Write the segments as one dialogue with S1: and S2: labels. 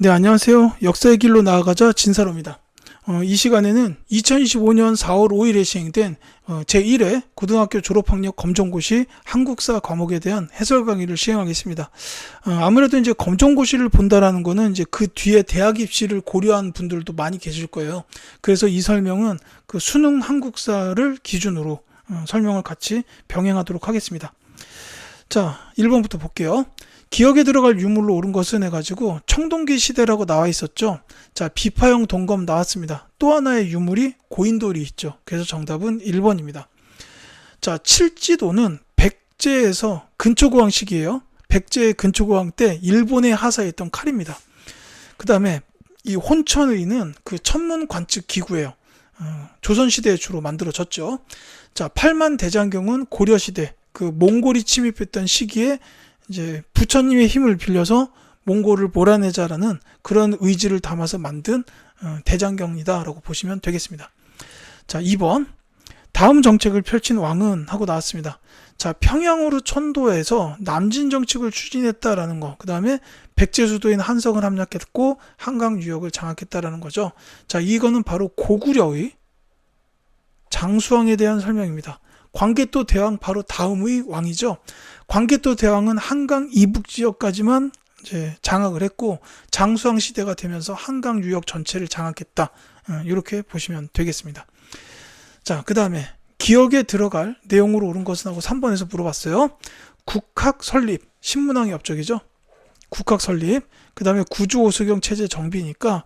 S1: 네, 안녕하세요. 역사의 길로 나아가자 진사로입니다. 이 시간에는 2025년 4월 5일에 시행된 제1회 고등학교 졸업학력 검정고시 한국사 과목에 대한 해설 강의를 시행하겠습니다. 아무래도 이제 검정고시를 본다라는 거는 이제 그 뒤에 대학 입시를 고려한 분들도 많이 계실 거예요. 그래서 이 설명은 그 수능 한국사를 기준으로 설명을 같이 병행하도록 하겠습니다. 자, 1번부터 볼게요. 기억에 들어갈 유물로 옳은 것은 해가지고 청동기 시대라고 나와 있었죠. 자, 비파형 동검 나왔습니다. 또 하나의 유물이 고인돌이 있죠. 그래서 정답은 1번입니다. 자, 칠지도는 백제에서 근초고왕 시기예요. 백제의 근초고왕 때 일본에 하사했던 칼입니다. 그 다음에 이 혼천의는 그 천문 관측 기구예요. 조선시대에 주로 만들어졌죠. 자, 팔만대장경은 고려시대 그 몽골이 침입했던 시기에 이제 부처님의 힘을 빌려서 몽골을 몰아내자라는 그런 의지를 담아서 만든 대장경이다라고 보시면 되겠습니다. 자, 2번. 다음 정책을 펼친 왕은 하고 나왔습니다. 자, 평양으로 천도해서 남진 정책을 추진했다라는 거. 그 다음에 백제 수도인 한성을 함락했고 한강 유역을 장악했다라는 거죠. 자, 이거는 바로 고구려의 장수왕에 대한 설명입니다. 광개토 대왕 바로 다음의 왕이죠. 광개토 대왕은 한강 이북 지역까지만 이제 장악을 했고 장수왕 시대가 되면서 한강 유역 전체를 장악했다. 이렇게 보시면 되겠습니다. 자, 그 다음에 기억에 들어갈 내용으로 옳은 것은 하고 3번에서 물어봤어요. 국학 설립, 신문왕의 업적이죠. 국학 설립, 그 다음에 구주 오수경 체제 정비니까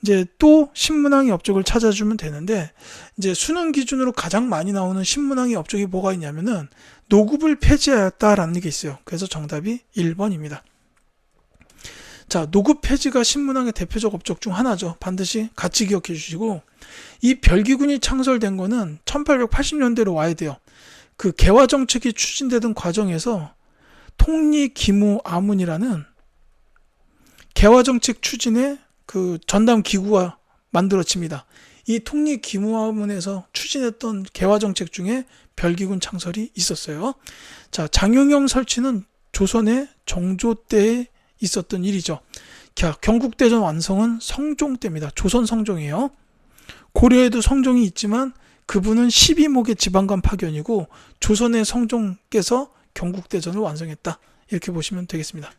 S1: 이제 또 신문왕의 업적을 찾아주면 되는데 이제 수능 기준으로 가장 많이 나오는 신문왕의 업적이 뭐가 있냐면은 노급을 폐지하였다라는 게 있어요. 그래서 정답이 1번입니다. 자, 노급 폐지가 신문왕의 대표적 업적 중 하나죠. 반드시 같이 기억해 주시고 이 별기군이 창설된 거는 1880년대로 와야 돼요. 그 개화 정책이 추진되던 과정에서 통리기무아문이라는 개화 정책 추진에 그 전담 기구가 만들어집니다. 이 통리기무아문에서 추진했던 개화정책 중에 별기군 창설이 있었어요. 자, 장용영 설치는 조선의 정조 때에 있었던 일이죠. 자, 경국대전 완성은 성종 때입니다. 조선 성종이에요. 고려에도 성종이 있지만 그분은 12목의 지방관 파견이고 조선의 성종께서 경국대전을 완성했다. 이렇게 보시면 되겠습니다.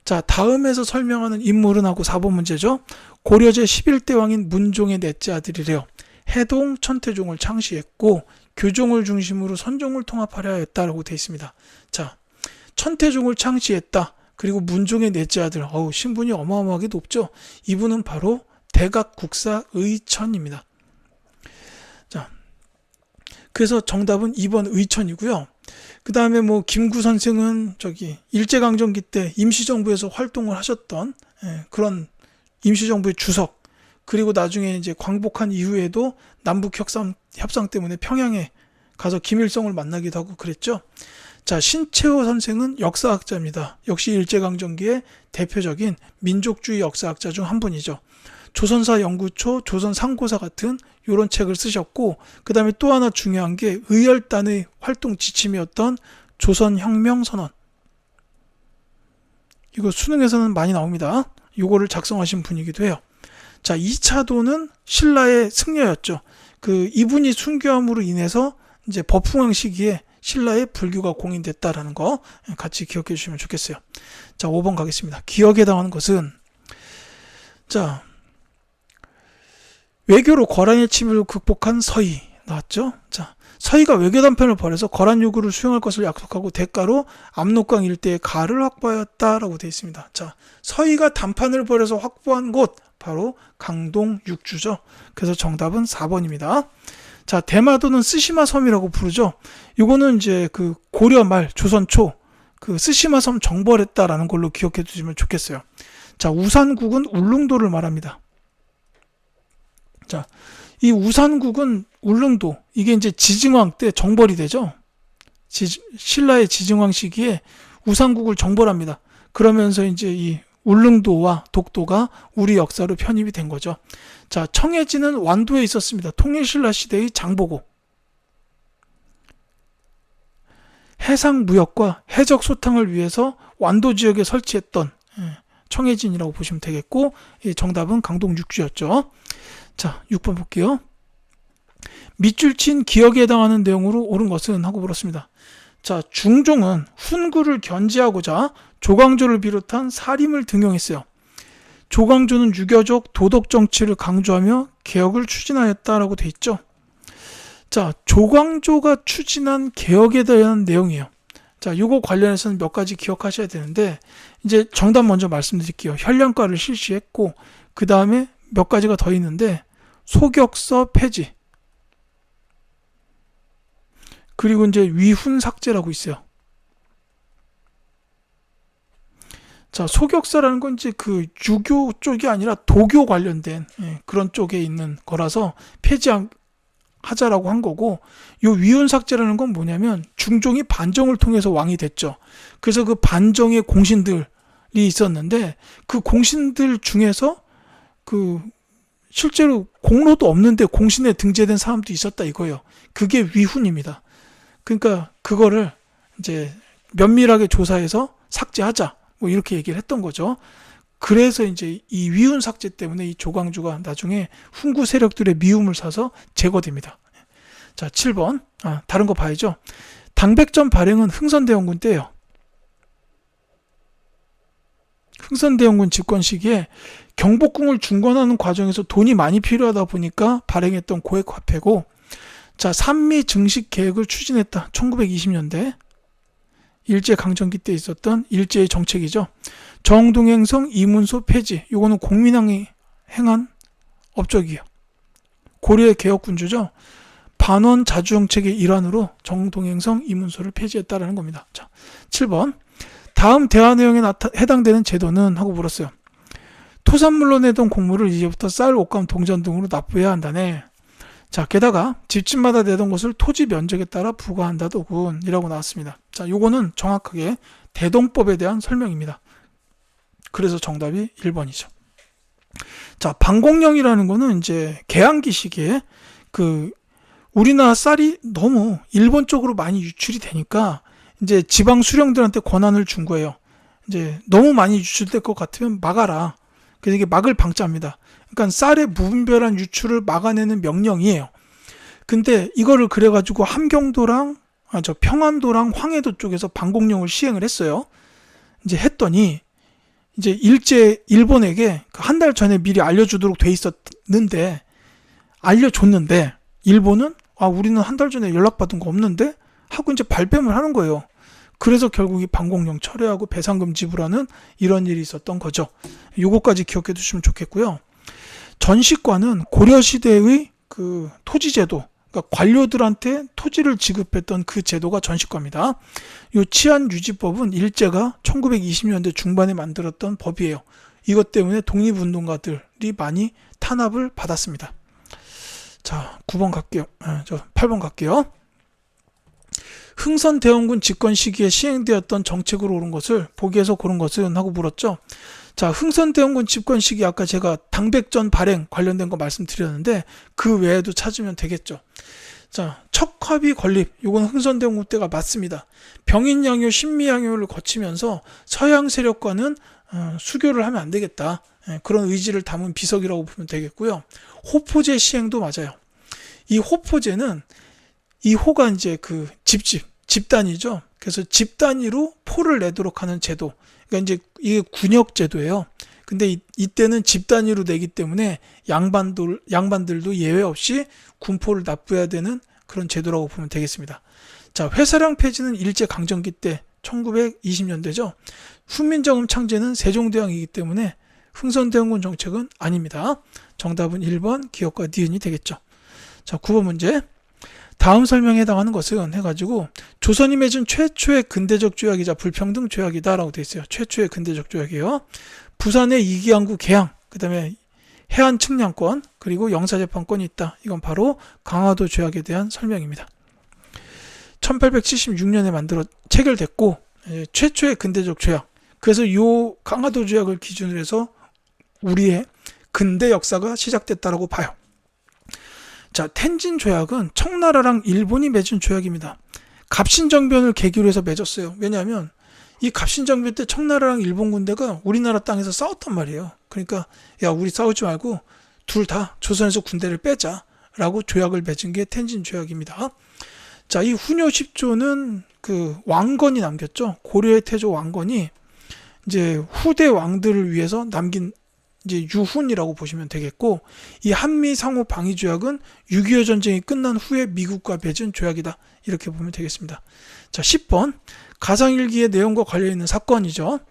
S1: 자, 다음에서 설명하는 인물은 하고 4번 문제죠. 고려제 11대 왕인 문종의 넷째 아들이래요. 해동 천태종을 창시했고 교종을 중심으로 선종을 통합하려 했다라고 되어 있습니다. 자, 천태종을 창시했다. 그리고 문종의 넷째 아들. 신분이 어마어마하게 높죠. 이분은 바로 대각국사 의천입니다. 자, 그래서 정답은 2번 의천이고요. 그 다음에 뭐 김구 선생은 저기 일제강점기 때 임시정부에서 활동을 하셨던 그런 임시정부의 주석, 그리고 나중에 이제 광복한 이후에도 남북 협상 때문에 평양에 가서 김일성을 만나기도 하고 그랬죠. 자, 신채호 선생은 역사학자입니다. 역시 일제강점기의 대표적인 민족주의 역사학자 중 한 분이죠. 조선사 연구초, 조선상고사 같은 이런 책을 쓰셨고, 그 다음에 또 하나 중요한 게 의열단의 활동 지침이었던 조선혁명선언. 이거 수능에서는 많이 나옵니다. 이거를 작성하신 분이기도 해요. 자, 2차도는 신라의 승려였죠. 이분이 순교함으로 인해서 이제 법흥왕 시기에 신라의 불교가 공인됐다라는 거 같이 기억해 주시면 좋겠어요. 자, 5번 가겠습니다. 기억에 당하는 것은, 자, 외교로 거란의 침입을 극복한 서희 나왔죠. 자, 서희가 외교 단편을 벌여서 거란 요구를 수용할 것을 약속하고 대가로 압록강 일대의 가를 확보하였다라고 되어 있습니다. 자, 서희가 단판을 벌여서 확보한 곳 바로 강동 육주죠. 그래서 정답은 4번입니다. 자, 대마도는 쓰시마 섬이라고 부르죠. 이거는 이제 그 고려 말 조선 초 그 쓰시마 섬 정벌했다라는 걸로 기억해 두시면 좋겠어요. 자, 우산국은 울릉도를 말합니다. 자, 이 우산국은 울릉도, 이게 이제 지증왕 때 정벌이 되죠. 신라의 지증왕 시기에 우산국을 정벌합니다. 그러면서 이제 이 울릉도와 독도가 우리 역사로 편입이 된 거죠. 자, 청해진은 완도에 있었습니다. 통일신라 시대의 장보고. 해상 무역과 해적 소탕을 위해서 완도 지역에 설치했던 청해진이라고 보시면 되겠고, 정답은 강동 6주였죠. 자, 6번 볼게요. 밑줄 친 기역에 해당하는 내용으로 옳은 것은 하고 물었습니다. 자, 중종은 훈구를 견제하고자 조광조를 비롯한 사림을 등용했어요. 조광조는 유교적 도덕 정치를 강조하며 개혁을 추진하였다라고 돼 있죠. 자, 조광조가 추진한 개혁에 대한 내용이에요. 자, 이거 관련해서는 몇 가지 기억하셔야 되는데, 이제 정답 먼저 말씀드릴게요. 현량과를 실시했고, 그 다음에 몇 가지가 더 있는데, 소격서 폐지, 그리고 이제 위훈 삭제라고 있어요. 자, 소격서라는 건 이제 그 유교 쪽이 아니라 도교 관련된 그런 쪽에 있는 거라서 폐지하자라고 한 거고, 요 위훈 삭제라는 건 뭐냐면 중종이 반정을 통해서 왕이 됐죠. 그래서 그 반정의 공신들이 있었는데 그 공신들 중에서 그 실제로 공로도 없는데 공신에 등재된 사람도 있었다 이거예요. 그게 위훈입니다. 그러니까 그거를 이제 면밀하게 조사해서 삭제하자, 뭐 이렇게 얘기를 했던 거죠. 그래서 이제 이 위훈 삭제 때문에 이 조광조가 나중에 훈구 세력들의 미움을 사서 제거됩니다. 자, 7번. 다른 거 봐야죠. 당백전 발행은 흥선대원군 때예요. 흥선대원군 집권 시기에 경복궁을 중건하는 과정에서 돈이 많이 필요하다 보니까 발행했던 고액화폐고, 자, 산미 증식 계획을 추진했다. 1920년대 일제강점기 때 있었던 일제의 정책이죠. 정동행성 이문소 폐지, 이거는 공민왕이 행한 업적이에요. 고려의 개혁군주죠. 반원 자주정책의 일환으로 정동행성 이문소를 폐지했다라는 겁니다. 자, 7번. 다음 대화 내용에 해당되는 제도는 하고 물었어요. 토산물로 내던 곡물을 이제부터 쌀, 옷감, 동전 등으로 납부해야 한다네. 자, 게다가 집집마다 내던 것을 토지 면적에 따라 부과한다더군 이라고 나왔습니다. 자, 요거는 정확하게 대동법에 대한 설명입니다. 그래서 정답이 1번이죠. 자, 방공령이라는 거는 이제 개항기 시기에 그 우리나라 쌀이 너무 일본 쪽으로 많이 유출이 되니까 이제 지방 수령들한테 권한을 준 거예요. 이제 너무 많이 유출될 것 같으면 막아라. 그래서 이게 막을 방자입니다. 그러니까 쌀의 무분별한 유출을 막아내는 명령이에요. 근데 이거를 그래가지고 함경도랑 평안도랑 황해도 쪽에서 방공령을 시행을 했어요. 이제 했더니 이제 일본에게 한 달 전에 미리 알려주도록 돼 있었는데, 알려줬는데 일본은 우리는 한 달 전에 연락받은 거 없는데 하고 이제 발뺌을 하는 거예요. 그래서 결국 이 방공령 철회하고 배상금 지불하는 이런 일이 있었던 거죠. 요거까지 기억해 두시면 좋겠고요. 전시과는 고려시대의 그 토지제도, 그러니까 관료들한테 토지를 지급했던 그 제도가 전시과입니다. 이 치안유지법은 일제가 1920년대 중반에 만들었던 법이에요. 이것 때문에 독립운동가들이 많이 탄압을 받았습니다. 자, 9번 갈게요. 8번 갈게요. 흥선대원군 집권 시기에 시행되었던 정책으로 옳은 것을 보기에서 고른 것은 하고 물었죠. 자, 흥선대원군 집권 시기 아까 제가 당백전 발행 관련된 거 말씀드렸는데 그 외에도 찾으면 되겠죠. 자, 척화비 건립, 이건 흥선대원군 때가 맞습니다. 병인양요, 신미양요를 거치면서 서양 세력과는 수교를 하면 안 되겠다. 그런 의지를 담은 비석이라고 보면 되겠고요. 호포제 시행도 맞아요. 이 호포제는 이 호가 이제 그 집단이죠. 그래서 집 단위로 포를 내도록 하는 제도. 그러니까 이제 이게 군역 제도예요. 근데 이때는 집 단위로 내기 때문에 양반들도 예외 없이 군포를 납부해야 되는 그런 제도라고 보면 되겠습니다. 자, 회사량 폐지는 일제 강점기 때 1920년대죠. 훈민정음 창제는 세종대왕이기 때문에 흥선대원군 정책은 아닙니다. 정답은 1번 기역과 니은이 되겠죠. 자, 9번 문제. 다음 설명에 해당하는 것은 해가지고 조선이 맺은 최초의 근대적 조약이자 불평등 조약이다라고 되어 있어요. 최초의 근대적 조약이에요. 부산의 이기항구 개항, 그 다음에 해안 측량권, 그리고 영사재판권이 있다. 이건 바로 강화도 조약에 대한 설명입니다. 1876년에 체결됐고 최초의 근대적 조약. 그래서 이 강화도 조약을 기준으로 해서 우리의 근대 역사가 시작됐다라고 봐요. 자, 텐진 조약은 청나라랑 일본이 맺은 조약입니다. 갑신정변을 계기로 해서 맺었어요. 왜냐하면 이 갑신정변 때 청나라랑 일본 군대가 우리나라 땅에서 싸웠단 말이에요. 그러니까 야, 우리 싸우지 말고 둘 다 조선에서 군대를 빼자라고 조약을 맺은 게 텐진 조약입니다. 자, 이 훈요 10조는 그 왕건이 남겼죠. 고려의 태조 왕건이 이제 후대 왕들을 위해서 남긴 이제 유훈이라고 보시면 되겠고, 이 한미 상호 방위 조약은 6.25 전쟁이 끝난 후에 미국과 맺은 조약이다, 이렇게 보면 되겠습니다. 자, 10번 가상일기의 내용과 관련있는 사건이죠.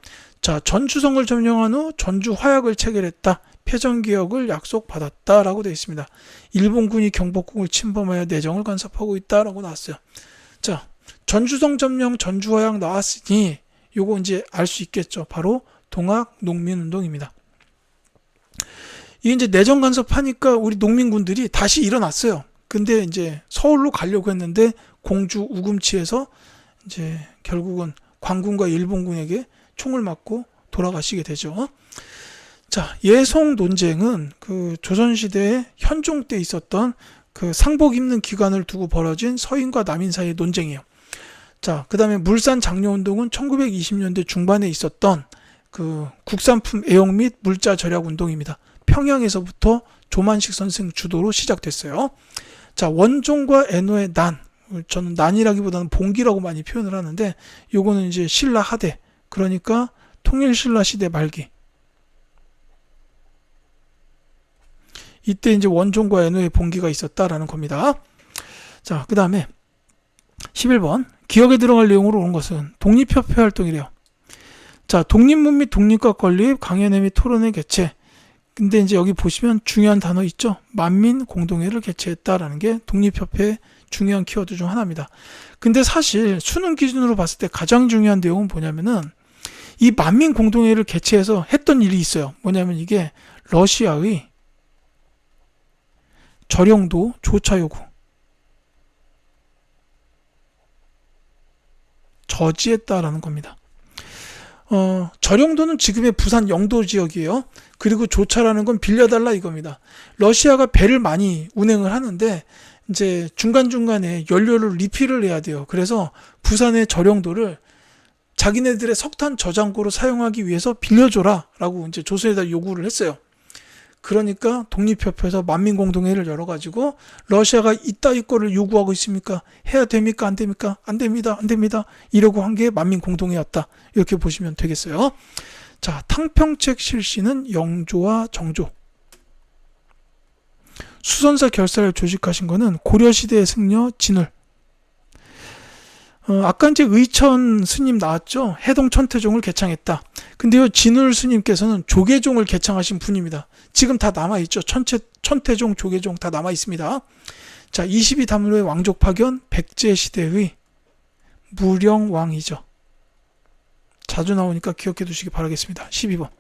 S1: 자, 전주성을 점령한 후 전주 화약을 체결했다, 패전개혁을 약속받았다라고 되어 있습니다. 일본군이 경복궁을 침범하여 내정을 간섭하고 있다라고 나왔어요. 자, 전주성 점령, 전주화약 나왔으니 요거 이제 알 수 있겠죠. 바로 동학 농민운동입니다. 이게 이제 내정 간섭하니까 우리 농민군들이 다시 일어났어요. 근데 이제 서울로 가려고 했는데 공주 우금치에서 이제 결국은 광군과 일본군에게 총을 맞고 돌아가시게 되죠. 자, 예송 논쟁은 그 조선시대에 현종 때 있었던 그 상복 입는 기간을 두고 벌어진 서인과 남인 사이의 논쟁이에요. 자, 그 다음에 물산 장려운동은 1920년대 중반에 있었던 그 국산품 애용 및 물자 절약 운동입니다. 평양에서부터 조만식 선생 주도로 시작됐어요. 자, 원종과 애노의 난, 저는 난이라기보다는 봉기라고 많이 표현을 하는데, 요거는 이제 신라 하대, 그러니까 통일신라 시대 말기. 이때 이제 원종과 애노의 봉기가 있었다라는 겁니다. 자, 그 다음에 11번 기억에 들어갈 내용으로 온 것은 독립협회 활동이래요. 자, 독립문 및 독립과 건립, 강연회 및 토론회 개최. 근데 이제 여기 보시면 중요한 단어 있죠. 만민 공동회를 개최했다라는 게 독립협회의 중요한 키워드 중 하나입니다. 근데 사실 수능 기준으로 봤을 때 가장 중요한 내용은 뭐냐면은 이 만민 공동회를 개최해서 했던 일이 있어요. 뭐냐면 이게 러시아의 절용도 조차 요구, 저지했다라는 겁니다. 절용도는 지금의 부산 영도 지역이에요. 그리고 조차라는 건 빌려달라 이겁니다. 러시아가 배를 많이 운행을 하는데 이제 중간중간에 연료를 리필을 해야 돼요. 그래서 부산의 절용도를 자기네들의 석탄 저장고로 사용하기 위해서 빌려줘라 라고 이제 조선에다 요구를 했어요. 그러니까 독립협회에서 만민공동회를 열어가지고 러시아가 이따위 거를 요구하고 있습니까? 해야 됩니까? 안 됩니까? 안 됩니다. 안 됩니다. 이러고 한 게 만민공동회였다. 이렇게 보시면 되겠어요. 자, 탕평책 실시는 영조와 정조. 수선사 결사를 조직하신 거는 고려시대의 승려 진울. 아까 이제 의천 스님 나왔죠. 해동 천태종을 개창했다. 근데요, 진울 스님께서는 조계종을 개창하신 분입니다. 지금 다 남아있죠. 천태종, 조계종 다 남아있습니다. 자, 22담로의 왕족 파견, 백제시대의 무령왕이죠. 자주 나오니까 기억해 두시기 바라겠습니다. 12번.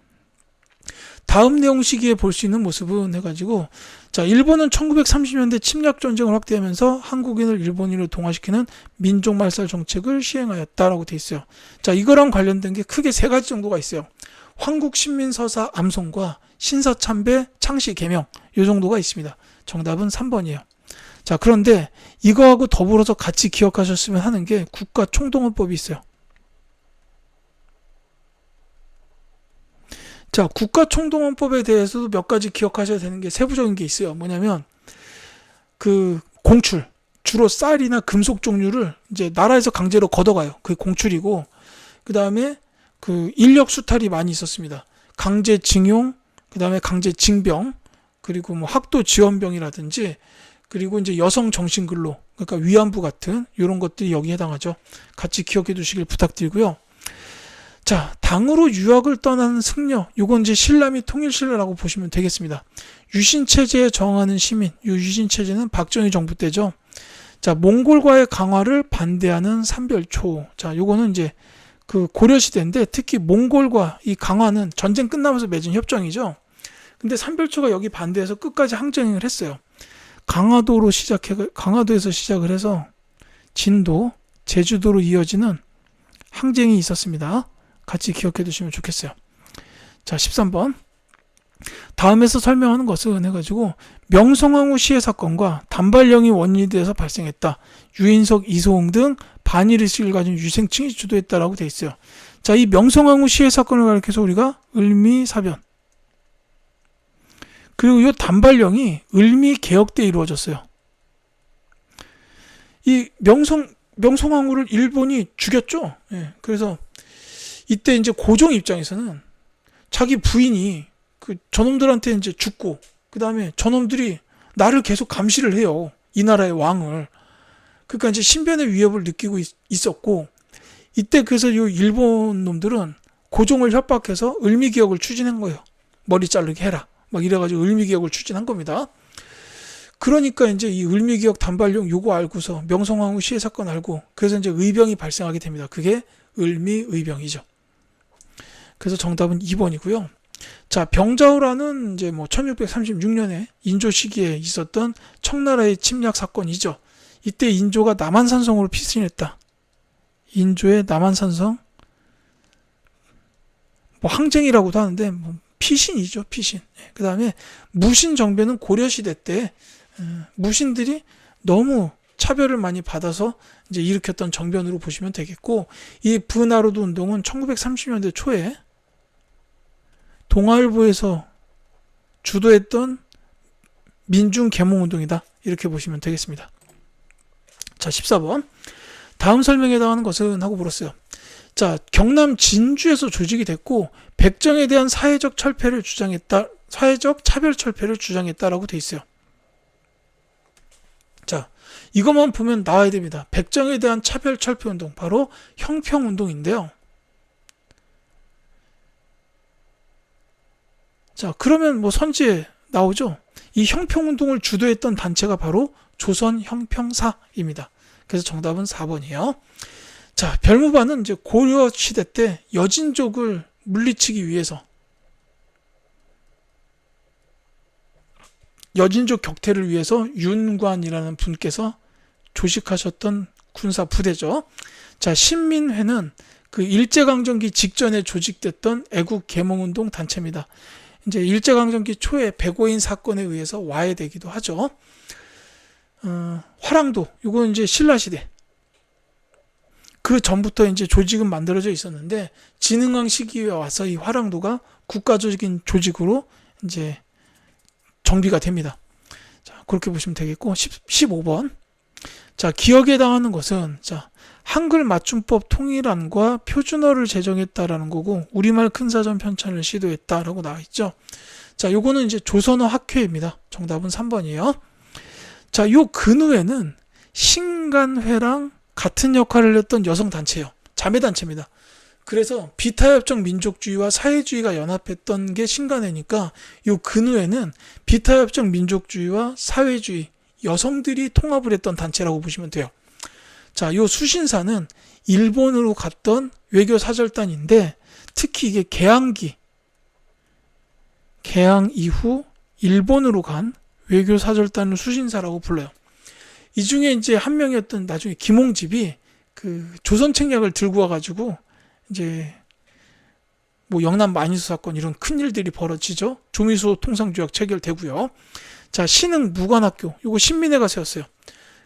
S1: 다음 내용 시기에 볼 수 있는 모습은 해가지고, 자, 일본은 1930년대 침략 전쟁을 확대하면서 한국인을 일본인으로 동화시키는 민족 말살 정책을 시행하였다라고 돼 있어요. 자, 이거랑 관련된 게 크게 세 가지 정도가 있어요. 황국신민서사 암송과 신사참배 창시 개명, 이 정도가 있습니다. 정답은 3번이에요. 자, 그런데 이거하고 더불어서 같이 기억하셨으면 하는 게 국가총동원법이 있어요. 자, 국가총동원법에 대해서도 몇 가지 기억하셔야 되는 게 세부적인 게 있어요. 뭐냐면 그 공출, 주로 쌀이나 금속 종류를 이제 나라에서 강제로 걷어가요. 그게 공출이고, 그 다음에 그 인력 수탈이 많이 있었습니다. 강제징용, 그 다음에 강제징병, 그리고 뭐 학도 지원병이라든지, 그리고 이제 여성 정신근로, 그러니까 위안부 같은 이런 것들이 여기에 해당하죠. 같이 기억해 두시길 부탁드리고요. 자, 당으로 유학을 떠나는 승려, 요건 이제 신라 및 통일신라라고 보시면 되겠습니다. 유신체제에 저항하는 시민, 이 유신체제는 박정희 정부 때죠. 자, 몽골과의 강화를 반대하는 삼별초. 자, 요거는 이제 그 고려시대인데 특히 몽골과 이 강화는 전쟁 끝나면서 맺은 협정이죠. 근데 삼별초가 여기 반대해서 끝까지 항쟁을 했어요. 강화도에서 시작을 해서 진도, 제주도로 이어지는 항쟁이 있었습니다. 같이 기억해 두시면 좋겠어요. 자, 13번. 다음에서 설명하는 것은 해가지고 명성황후 시해 사건과 단발령이 원인이 돼서 발생했다. 유인석, 이소홍 등 반일 의식을 가진 유생층이 주도했다라고 돼 있어요. 자, 이 명성황후 시해 사건을 가리켜서 우리가 을미사변. 그리고 이 단발령이 을미개혁 때 이루어졌어요. 이 명성황후를 일본이 죽였죠. 예, 그래서 이때 이제 고종 입장에서는 자기 부인이 그 저놈들한테 이제 죽고, 그 다음에 저놈들이 나를 계속 감시를 해요. 이 나라의 왕을. 그러니까 이제 신변의 위협을 느끼고 있었고, 이때 그래서 이 일본 놈들은 고종을 협박해서 을미개혁을 추진한 거예요. 머리 자르게 해라. 막 이래가지고 을미개혁을 추진한 겁니다. 그러니까 이제 이 을미개혁 단발령 요거 알고서 명성황후 시해 사건 알고, 그래서 이제 의병이 발생하게 됩니다. 그게 을미의병이죠. 그래서 정답은 2번이고요. 자, 병자호란은 이제 뭐 1636년에 인조 시기에 있었던 청나라의 침략 사건이죠. 이때 인조가 남한산성으로 피신했다. 인조의 남한산성, 뭐 항쟁이라고도 하는데 뭐 피신이죠, 피신. 그 다음에 무신 정변은 고려시대 때 무신들이 너무 차별을 많이 받아서 이제 일으켰던 정변으로 보시면 되겠고, 이 부나로도 운동은 1930년대 초에 동아일보에서 주도했던 민중계몽운동이다. 이렇게 보시면 되겠습니다. 자, 14번. 다음 설명에 해당하는 것은 하고 물었어요. 자, 경남 진주에서 조직이 됐고 백정에 대한 사회적 철폐를 주장했다. 사회적 차별 철폐를 주장했다라고 돼 있어요. 자, 이것만 보면 나와야 됩니다. 백정에 대한 차별 철폐 운동, 바로 형평운동인데요. 자, 그러면 뭐 선지에 나오죠. 이 형평운동을 주도했던 단체가 바로 조선형평사입니다. 그래서 정답은 4번이에요. 자, 별무반은 이제 고려 시대 때 여진족을 물리치기 위해서 여진족 격퇴를 위해서 윤관이라는 분께서 조직하셨던 군사 부대죠. 자, 신민회는 그 일제강점기 직전에 조직됐던 애국 계몽운동 단체입니다. 이제 일제강점기 초에 백오인 사건에 의해서 와해되기도 하죠. 화랑도, 이건 이제 신라시대. 그 전부터 이제 조직은 만들어져 있었는데, 진흥왕 시기에 와서 이 화랑도가 국가적인 조직으로 이제 정비가 됩니다. 자, 그렇게 보시면 되겠고, 15번. 자, 기억에 해당하는 것은, 자, 한글 맞춤법 통일안과 표준어를 제정했다라는 거고, 우리말 큰사전 편찬을 시도했다라고 나와 있죠. 자, 요거는 이제 조선어 학회입니다. 정답은 3번이에요. 자, 요 근후에는 신간회랑 같은 역할을 했던 여성단체예요. 자매단체입니다. 그래서 비타협적 민족주의와 사회주의가 연합했던 게 신간회니까, 요 근후에는 비타협적 민족주의와 사회주의, 여성들이 통합을 했던 단체라고 보시면 돼요. 자, 요 수신사는 일본으로 갔던 외교 사절단인데, 특히 이게 개항 이후 일본으로 간 외교 사절단을 수신사라고 불러요. 이 중에 이제 한 명이었던 나중에 김홍집이 그 조선 책략을 들고 와가지고 이제 뭐 영남 만이수 사건 이런 큰 일들이 벌어지죠. 조미수 통상조약 체결되고요. 자, 신흥 무관학교, 이거 신민회가 세웠어요.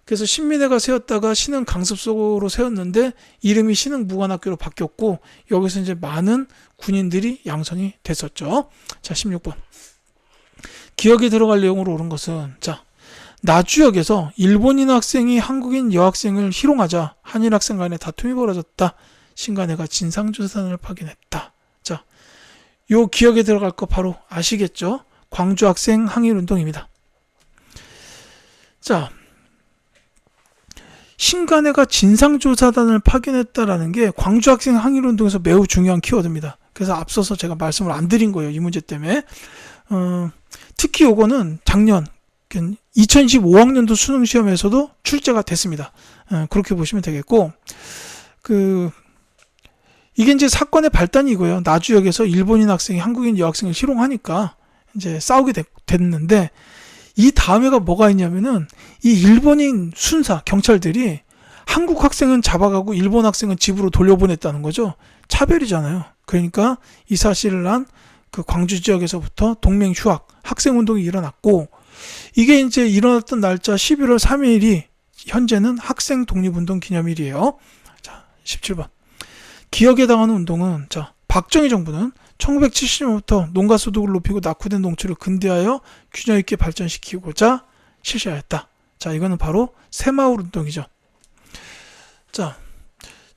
S1: 그래서 신민회가 세웠다가 신흥 강습소로 세웠는데 이름이 신흥 무관학교로 바뀌었고, 여기서 이제 많은 군인들이 양성이 됐었죠. 자, 16번. 기억에 들어갈 내용으로 옳은 것은, 자, 나주역에서 일본인 학생이 한국인 여학생을 희롱하자 한일 학생 간에 다툼이 벌어졌다. 신간회가 진상조사단을 파견했다. 자, 요 기억에 들어갈 거 바로 아시겠죠? 광주 학생 항일운동입니다. 자, 신간회가 진상조사단을 파견했다라는 게 광주 학생 항일운동에서 매우 중요한 키워드입니다. 그래서 앞서서 제가 말씀을 안 드린 거예요. 이 문제 때문에. 특히 요거는 작년 2025학년도 수능시험에서도 출제가 됐습니다. 그렇게 보시면 되겠고, 이게 이제 사건의 발단이고요. 나주역에서 일본인 학생이 한국인 여학생을 희롱하니까 이제 싸우게 됐는데, 이 다음에가 뭐가 있냐면은 이 일본인 순사 경찰들이 한국 학생은 잡아가고 일본 학생은 집으로 돌려보냈다는 거죠. 차별이잖아요. 그러니까 이 사실을 한 그 광주 지역에서부터 동맹 휴학 학생 운동이 일어났고, 이게 이제 일어났던 날짜 11월 3일이 현재는 학생 독립운동 기념일이에요. 자, 17번. 기억에 당하는 운동은, 자, 박정희 정부는 1970년부터 농가 소득을 높이고 낙후된 농촌을 근대하여 균형 있게 발전시키고자 실시하였다. 자, 이거는 바로 새마을 운동이죠. 자,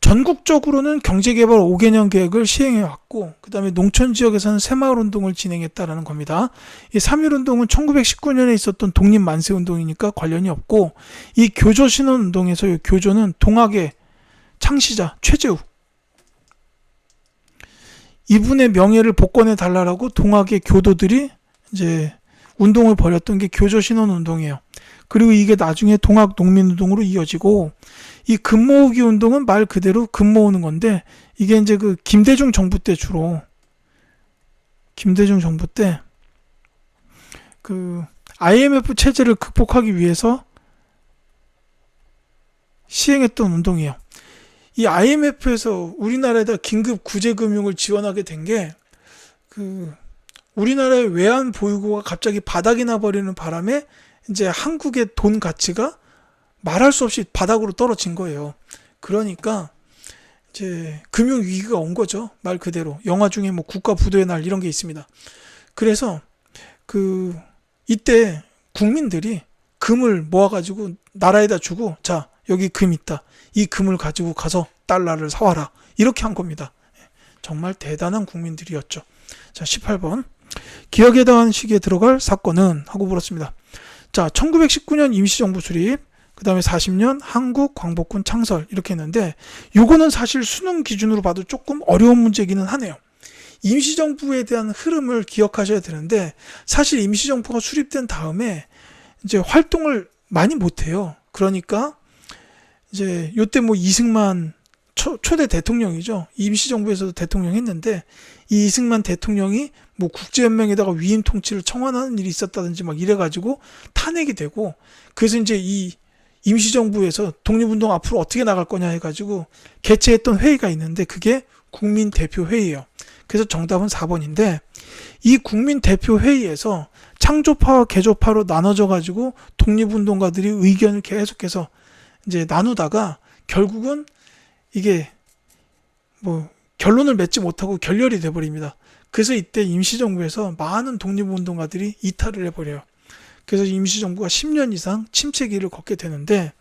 S1: 전국적으로는 경제개발 5개년 계획을 시행해왔고, 그 다음에 농촌 지역에서는 새마을 운동을 진행했다라는 겁니다. 이 3.1 운동은 1919년에 있었던 독립 만세 운동이니까 관련이 없고, 이 교조 신원 운동에서 이 교조는 동학의 창시자 최재우, 이분의 명예를 복권해 달라고 동학의 교도들이 이제 운동을 벌였던 게 교조 신원 운동이에요. 그리고 이게 나중에 동학 농민 운동으로 이어지고, 이 금 모으기 운동은 말 그대로 금 모으는 건데, 이게 이제 그 김대중 정부 때 주로, 김대중 정부 때 그 IMF 체제를 극복하기 위해서 시행했던 운동이에요. 이 IMF에서 우리나라에다 긴급 구제금융을 지원하게 된 게, 그 우리나라의 외환 보유고가 갑자기 바닥이 나버리는 바람에 이제 한국의 돈 가치가 말할 수 없이 바닥으로 떨어진 거예요. 그러니까 이제 금융 위기가 온 거죠. 말 그대로. 영화 중에 뭐 국가 부도의 날 이런 게 있습니다. 그래서 그 이때 국민들이 금을 모아가지고 나라에다 주고, 자, 여기 금 있다. 이 금을 가지고 가서 달러를 사와라. 이렇게 한 겁니다. 정말 대단한 국민들이었죠. 자, 18번. 기억에 당하는 시기에 들어갈 사건은 하고 물었습니다. 자, 1919년 임시정부 수립, 그 다음에 40년 한국 광복군 창설 이렇게 했는데, 요거는 사실 수능 기준으로 봐도 조금 어려운 문제기는 하네요. 임시정부에 대한 흐름을 기억하셔야 되는데, 사실 임시정부가 수립된 다음에 이제 활동을 많이 못해요. 그러니까 이제 요때 뭐 이승만 초대 대통령이죠. 임시정부에서도 대통령 했는데, 이 이승만 대통령이 뭐 국제연맹에다가 위임 통치를 청원하는 일이 있었다든지 막 이래가지고 탄핵이 되고, 그래서 이제 이 임시정부에서 독립운동 앞으로 어떻게 나갈 거냐 해가지고 개최했던 회의가 있는데, 그게 국민대표회의예요. 그래서 정답은 4번인데, 이 국민대표회의에서 창조파와 개조파로 나눠져가지고 독립운동가들이 의견을 계속해서 이제 나누다가 결국은 이게 뭐 결론을 맺지 못하고 결렬이 돼버립니다. 그래서 이때 임시정부에서 많은 독립운동가들이 이탈을 해버려요. 그래서 임시정부가 10년 이상 침체기를 걷게 되는데,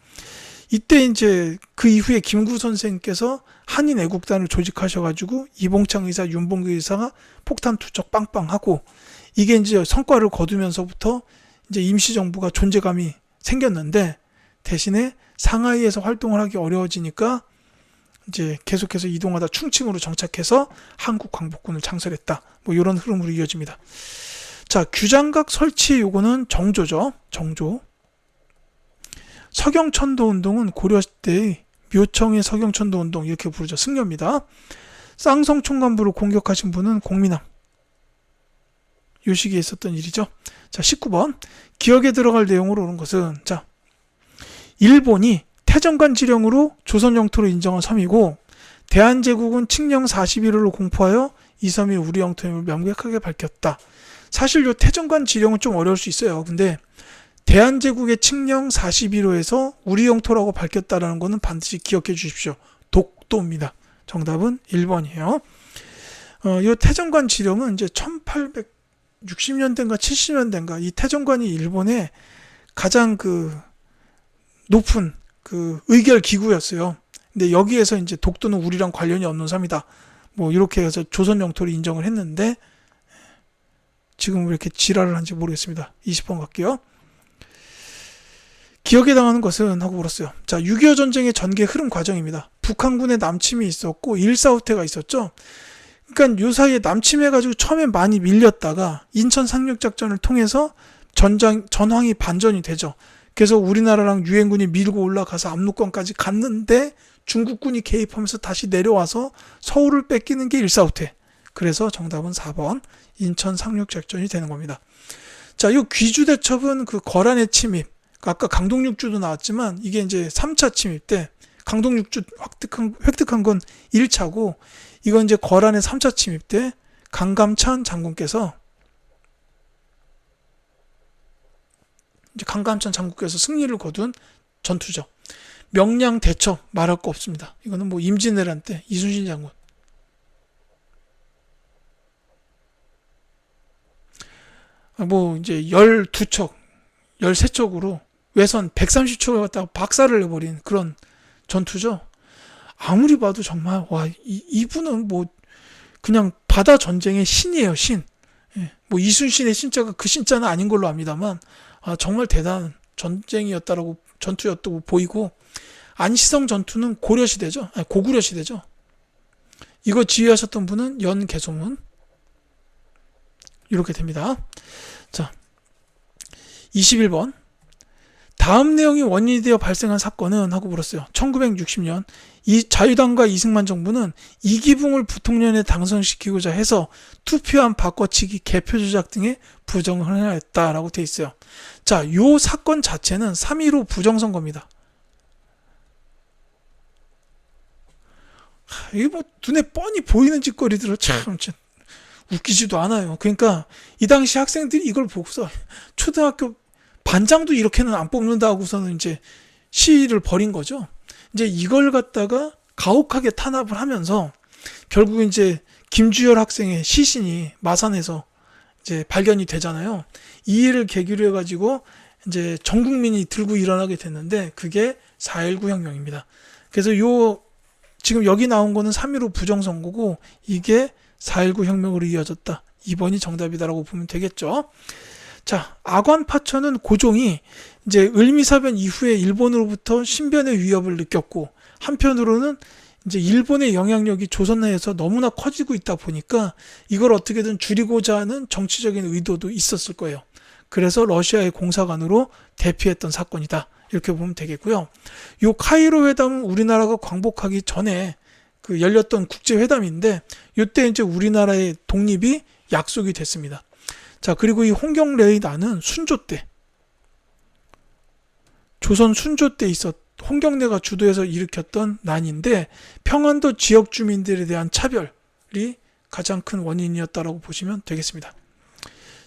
S1: 이때 이제 그 이후에 김구 선생께서 한인애국단을 조직하셔가지고 이봉창 의사, 윤봉규 의사가 폭탄 투척 빵빵하고, 이게 이제 성과를 거두면서부터 이제 임시정부가 존재감이 생겼는데, 대신에 상하이에서 활동을 하기 어려워지니까 이제 계속해서 이동하다 충칭으로 정착해서 한국 광복군을 창설했다. 뭐 이런 흐름으로 이어집니다. 자, 규장각 설치 요거는 정조죠. 정조. 서경천도 운동은 고려 때의 묘청의 서경천도 운동 이렇게 부르죠. 승려입니다. 쌍성 총관부를 공격하신 분은 공민왕. 요 시기에 있었던 일이죠. 자, 19번. 기억에 들어갈 내용으로 오는 것은, 자, 일본이 태정관 지령으로 조선 영토로 인정한 섬이고, 대한제국은 칙령 41호를 공포하여 이 섬이 우리 영토임을 명백하게 밝혔다. 사실 이 태정관 지령은 좀 어려울 수 있어요. 근데 대한제국의 칙령 41호에서 우리 영토라고 밝혔다라는 것은 반드시 기억해 주십시오. 독도입니다. 정답은 1번이에요. 이 태정관 지령은 이제 1860년대인가 70년대인가 이 태정관이 일본의 가장 그 높은 그 의결 기구였어요. 근데 여기에서 이제 독도는 우리랑 관련이 없는 섬이다. 뭐 이렇게 해서 조선 영토를 인정을 했는데, 지금 왜 이렇게 지랄을 한지 모르겠습니다. 20번 갈게요. 기억에 당하는 것은 하고 물었어요. 자, 6.25 전쟁의 전개 흐름 과정입니다. 북한군의 남침이 있었고 1.4 후퇴가 있었죠. 그러니까 요 사이에 남침해가지고 처음에 많이 밀렸다가 인천 상륙작전을 통해서 전황이 반전이 되죠. 그래서 우리나라랑 유엔군이 밀고 올라가서 압록강까지 갔는데 중국군이 개입하면서 다시 내려와서 서울을 뺏기는 게 1.4 후퇴. 그래서 정답은 4번 인천 상륙작전이 되는 겁니다. 자, 이 귀주대첩은 그 거란의 침입, 아까 강동육주도 나왔지만 이게 이제 3차 침입 때 강동육주 획득한 건 1차고, 이건 이제 거란의 3차 침입 때 강감찬 장군께서 승리를 거둔 전투죠. 명량 대첩 말할 거 없습니다. 이거는 뭐 임진왜란 때 이순신 장군 뭐 이제 12척, 13척으로 외선 130척을 갖다가 박살을 내버린 그런 전투죠. 아무리 봐도 정말 와, 이분은 뭐 그냥 바다 전쟁의 신이에요, 신. 예, 뭐 이순신의 신자가 그 신자는 아닌 걸로 압니다만 정말 대단한 전쟁이었다라고 전투였다고 보이고, 안시성 전투는 고려 시대죠. 아니, 고구려 시대죠. 이거 지휘하셨던 분은 연개소문. 이렇게 됩니다. 자, 21번. 다음 내용이 원인이 되어 발생한 사건은 하고 물었어요. 1960년 이 자유당과 이승만 정부는 이기붕을 부통령에 당선시키고자 해서 투표함 바꿔치기, 개표 조작 등의 부정을 행하였다라고 돼 있어요. 자, 요 사건 자체는 3.15 부정선거입니다. 이게 뭐 눈에 뻔히 보이는 짓거리들을 참 웃기지도 않아요. 그러니까 이 당시 학생들이 이걸 보고서 초등학교 반장도 이렇게는 안 뽑는다고서는 이제 시위를 벌인 거죠. 이제 이걸 갖다가 가혹하게 탄압을 하면서 결국 이제 김주열 학생의 시신이 마산에서 이제 발견이 되잖아요. 이 일을 계기로 해가지고 이제 전 국민이 들고 일어나게 됐는데 그게 4.19 혁명입니다. 그래서 지금 여기 나온 거는 3.15 부정선거고 이게 4.19 혁명으로 이어졌다. 2번이 정답이다라고 보면 되겠죠. 자, 아관파천은 고종이 이제 을미사변 이후에 일본으로부터 신변의 위협을 느꼈고, 한편으로는 이제 일본의 영향력이 조선 내에서 너무나 커지고 있다 보니까 이걸 어떻게든 줄이고자 하는 정치적인 의도도 있었을 거예요. 그래서 러시아의 공사관으로 대피했던 사건이다. 이렇게 보면 되겠고요. 요 카이로 회담은 우리나라가 광복하기 전에 그 열렸던 국제회담인데, 이때 이제 우리나라의 독립이 약속이 됐습니다. 자, 그리고 이 홍경레이난은 순조 때, 조선 순조 때 홍경래가 주도해서 일으켰던 난인데, 평안도 지역 주민들에 대한 차별이 가장 큰 원인이었다라고 보시면 되겠습니다.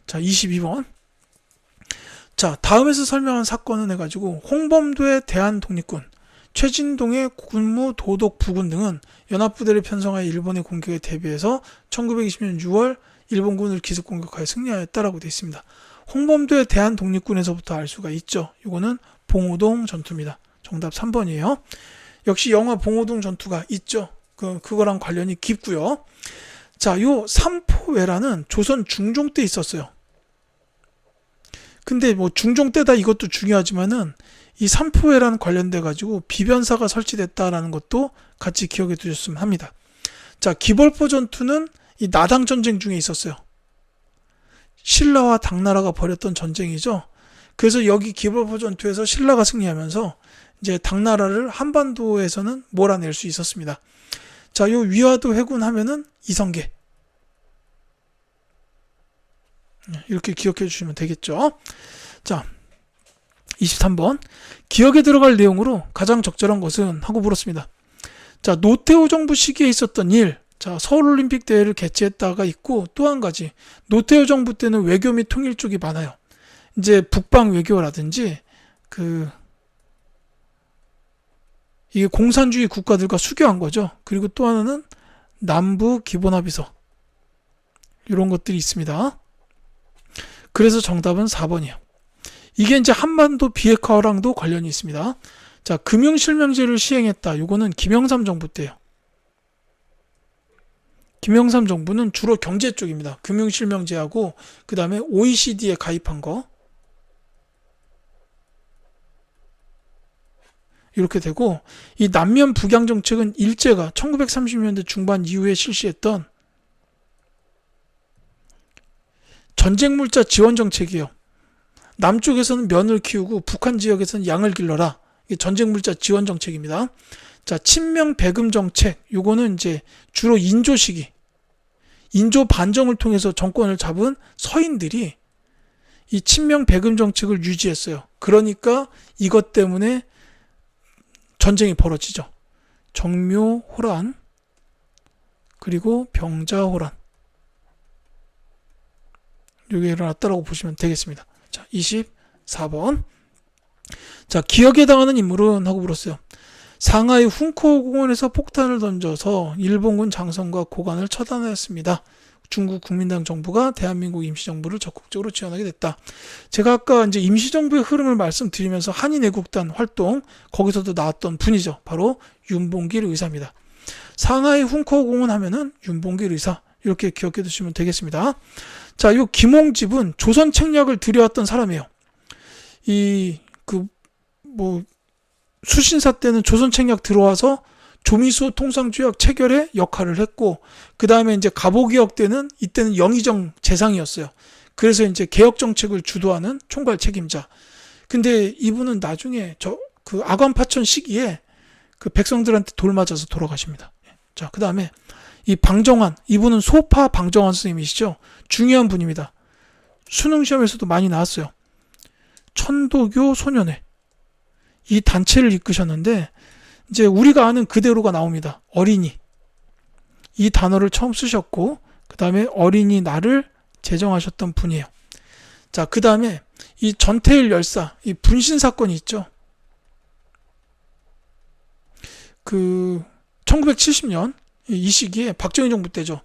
S1: 자, 22번. 자, 다음에서 설명한 사건은 해가지고 홍범도의 대한독립군, 최진동의 군무도독 부군 등은 연합부대를 편성하여 일본의 공격에 대비해서 1920년 6월 일본군을 기습 공격하여 승리하였다라고 되어 있습니다. 홍범도의 대한독립군에서부터 알 수가 있죠. 이거는 봉오동 전투입니다. 정답 3번이에요. 역시 영화 봉오동 전투가 있죠. 그거랑 관련이 깊고요. 자, 요 삼포외라는 조선 중종 때 있었어요. 근데 뭐 중종 때다 이것도 중요하지만은 이 삼포회랑 관련돼 가지고 비변사가 설치됐다라는 것도 같이 기억해 두셨으면 합니다. 자, 기벌포 전투는 이 나당 전쟁 중에 있었어요. 신라와 당나라가 벌였던 전쟁이죠. 그래서 여기 기벌포 전투에서 신라가 승리하면서 이제 당나라를 한반도에서는 몰아낼 수 있었습니다. 자, 요 위화도 해군하면은 이성계. 이렇게 기억해 주시면 되겠죠. 자, 23번. 기억에 들어갈 내용으로 가장 적절한 것은 하고 물었습니다. 자, 노태우 정부 시기에 있었던 일. 자, 서울올림픽 대회를 개최했다가 있고, 또 한 가지. 노태우 정부 때는 외교 및 통일 쪽이 많아요. 이제 북방 외교라든지, 이게 공산주의 국가들과 수교한 거죠. 그리고 또 하나는 남부 기본합의서. 이런 것들이 있습니다. 그래서 정답은 4번이에요. 이게 이제 한반도 비핵화랑도 관련이 있습니다. 자, 금융실명제를 시행했다. 요거는 김영삼 정부 때예요. 김영삼 정부는 주로 경제 쪽입니다. 금융실명제하고 그 다음에 OECD에 가입한 거. 이렇게 되고, 이 남면 북양 정책은 일제가 1930년대 중반 이후에 실시했던 전쟁물자 지원 정책이에요. 남쪽에서는 면을 키우고 북한 지역에서는 양을 길러라. 이게 전쟁물자 지원 정책입니다. 자, 친명 배금 정책. 요거는 이제 주로 인조 시기, 인조 반정을 통해서 정권을 잡은 서인들이 이 친명 배금 정책을 유지했어요. 그러니까 이것 때문에 전쟁이 벌어지죠. 정묘호란, 그리고 병자호란. 이게 일어났다라고 보시면 되겠습니다. 자, 24번. 자, 기억에 해당하는 인물은 하고 물었어요. 상하이 훈코 공원에서 폭탄을 던져서 일본군 장성과 고관을 처단하였습니다. 중국 국민당 정부가 대한민국 임시정부를 적극적으로 지원하게 됐다. 제가 아까 이제 임시정부의 흐름을 말씀드리면서 한인애국단 활동, 거기서도 나왔던 분이죠. 바로 윤봉길 의사입니다. 상하이 훈커공원 하면은 윤봉길 의사, 이렇게 기억해 두시면 되겠습니다. 자, 이 김홍집은 조선 책략을 들여왔던 사람이에요. 수신사 때는 조선 책략 들어와서 조미수 통상조약 체결에 역할을 했고, 그 다음에 이제 갑오개혁 때는 이때는 영의정 재상이었어요. 그래서 이제 개혁 정책을 주도하는 총괄 책임자. 근데 이분은 나중에 그 아관파천 시기에 그 백성들한테 돌 맞아서 돌아가십니다. 자, 그 다음에 이 방정환, 이분은 소파 방정환 선생님이시죠. 중요한 분입니다. 수능 시험에서도 많이 나왔어요. 천도교 소년회, 이 단체를 이끄셨는데, 이제 우리가 아는 그대로가 나옵니다. 어린이, 이 단어를 처음 쓰셨고, 그 다음에 어린이날을 제정하셨던 분이에요. 자, 그 다음에 이 전태일 열사, 이 분신 사건이 있죠. 1970년 이 시기에 박정희 정부 때죠.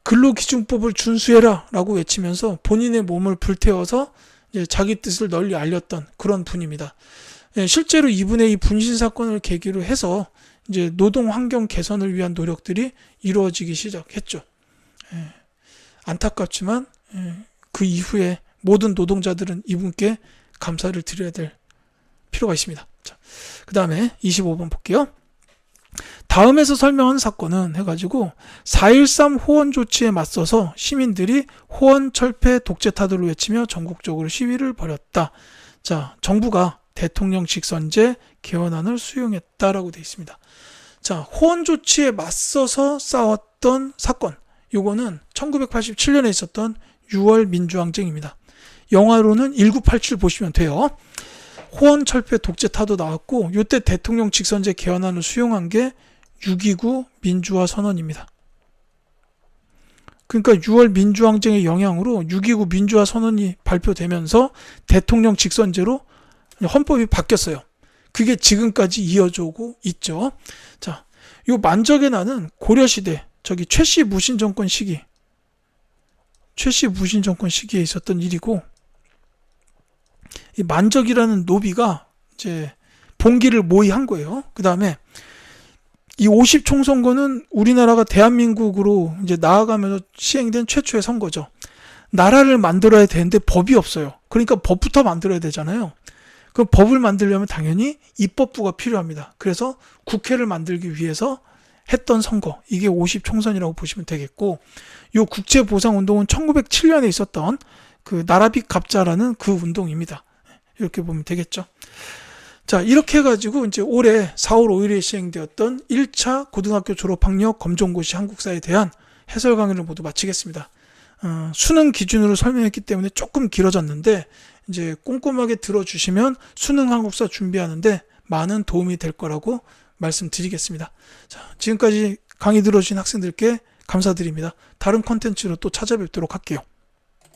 S1: 근로기준법을 준수해라 라고 외치면서 본인의 몸을 불태워서 이제 자기 뜻을 널리 알렸던 그런 분입니다. 실제로 이분의 이 분신 사건을 계기로 해서 이제 노동 환경 개선을 위한 노력들이 이루어지기 시작했죠. 안타깝지만 그 이후에 모든 노동자들은 이분께 감사를 드려야 될 필요가 있습니다. 그 다음에 25번 볼게요. 다음에서 설명한 사건은 해가지고 4.13 호원 조치에 맞서서 시민들이 호원 철폐 독재 타도를 외치며 전국적으로 시위를 벌였다. 자, 정부가 대통령 직선제 개헌안을 수용했다라고 되어 있습니다. 자, 호원 조치에 맞서서 싸웠던 사건, 요거는 1987년에 있었던 6월 민주항쟁입니다. 영화로는 1987 보시면 돼요. 호원 철폐 독재 타도 나왔고, 요때 대통령 직선제 개헌안을 수용한 게 6.29 민주화 선언입니다. 그러니까 6월 민주항쟁의 영향으로 6.29 민주화 선언이 발표되면서 대통령 직선제로 헌법이 바뀌었어요. 그게 지금까지 이어져 오고 있죠. 자, 요 만적의 난은 고려시대, 최씨 무신 정권 시기에 있었던 일이고, 이 만적이라는 노비가 이제 봉기를 모의한 거예요. 그 다음에 이 50총선거는 우리나라가 대한민국으로 이제 나아가면서 시행된 최초의 선거죠. 나라를 만들어야 되는데 법이 없어요. 그러니까 법부터 만들어야 되잖아요. 그 법을 만들려면 당연히 입법부가 필요합니다. 그래서 국회를 만들기 위해서 했던 선거, 이게 50총선이라고 보시면 되겠고, 이 국제보상운동은 1907년에 있었던 그 나라빅 갑자라는 그 운동입니다. 이렇게 보면 되겠죠. 자, 이렇게 해가지고 이제 올해 4월 5일에 시행되었던 1차 고등학교 졸업학력 검정고시 한국사에 대한 해설 강의를 모두 마치겠습니다. 수능 기준으로 설명했기 때문에 조금 길어졌는데, 이제 꼼꼼하게 들어주시면 수능 한국사 준비하는데 많은 도움이 될 거라고 말씀드리겠습니다. 자, 지금까지 강의 들어주신 학생들께 감사드립니다. 다른 콘텐츠로 또 찾아뵙도록 할게요.